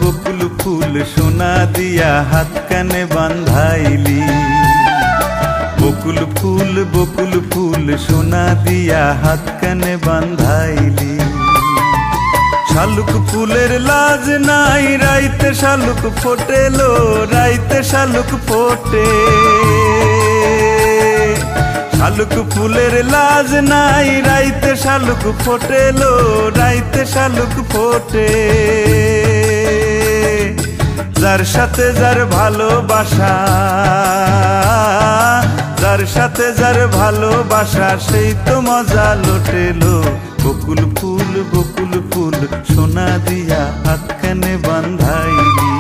বকুল ফুল সোনা দিয়া হাত কানে বান্ধাইলি। বকুল ফুল সোনা দিয়া হাত কানে বান্ধাইলি। শালুক ফুলের লাজ নাই রাইতে শালুক ফোটেলো, রাইতে শালুক ফোটে। শালুক ফুলের লাজ নাই রাইতে শালুক ফোটেলো, রাইতে শালুক ফোটে। যার সাথে যার ভালোবাসা, যার সাথে যার ভালোবাসা সেই তো মজা লুটেলো। বকুল ফুল সোনা দিয়া হাত কানে বান্ধাইলি।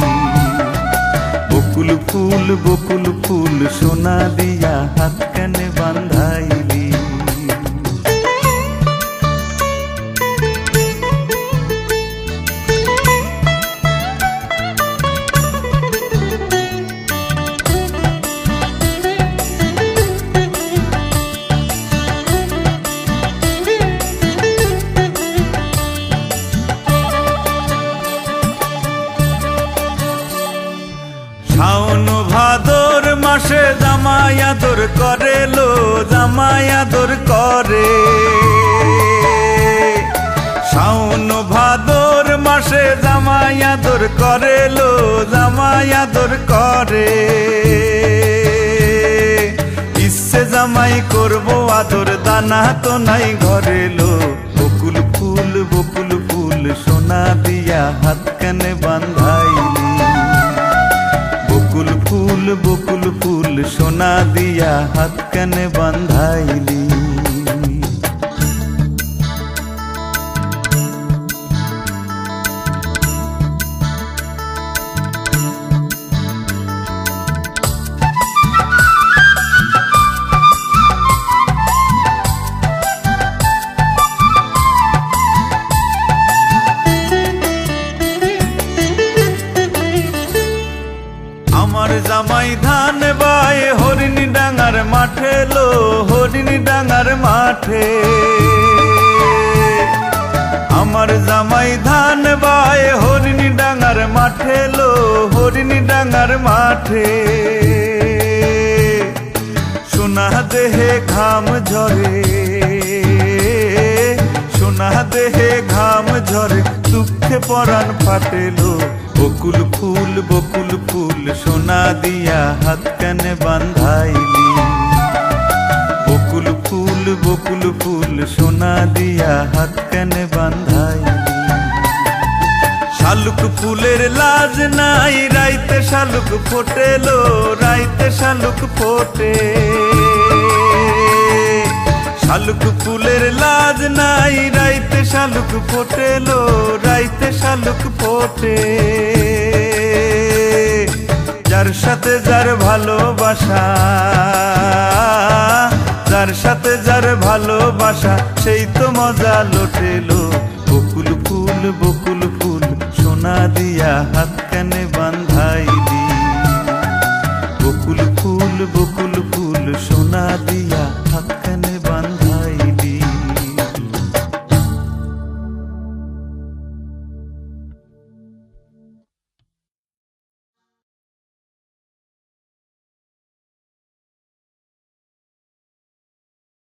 বকুল ফুল সোনা দিয়া হাত কানে বান্ধাইলি। শাওন ভাদর মাসে জামাই আদর করে লো, জামাই আদর করে। শাওন ভাদর মাসে জামাই আদর করে লো, জামাই আদর করে। ইচ্ছে জামাই করবো আদর, দানা তো নাই ঘরে লো। বকুল ফুল সোনা দিয়া হাত কানে বান্ধাইলি। বকুল ফুল সোনা দিয়া হাত কানে বান্ধাইলি। আমার জামাই ধান বায়ে হরিণী ডাঙার মাঠে লো, হরিণী ডাঙার মাঠে। আমার জামাই ধান বায়ে হরিণী ডাঙার মাঠে লো, হরিণী ডাঙার মাঠে। সোনা দেহে ঘাম ঝরে, সোনা দেহে ঘাম ঝরে, দুঃখে পরাণ ফাটেলো। বকুল ফুল সোনা দিয়া হাত কানে বান্ধাইলি। বকুল ফুল সোনা দিয়া হাত কানে বান্ধাইলি। শালুক ফুলের লাজ নাই রাইতে শালুক ফোটেলো, রাইতে শালুক ফোটে। শালুক ফুলের লাজ নাই রাইতে শালুক ফোটেলো, রাইতে শালুক ফোটে। যার সাথে যার ভালোবাসা, যার সাথে যার ভালোবাসা সেই তো মজা লুটেলো। বকুল ফুল সোনা দিয়া হাত কানে বান্ধাইলি। বকুল ফুল সোনা দিয়া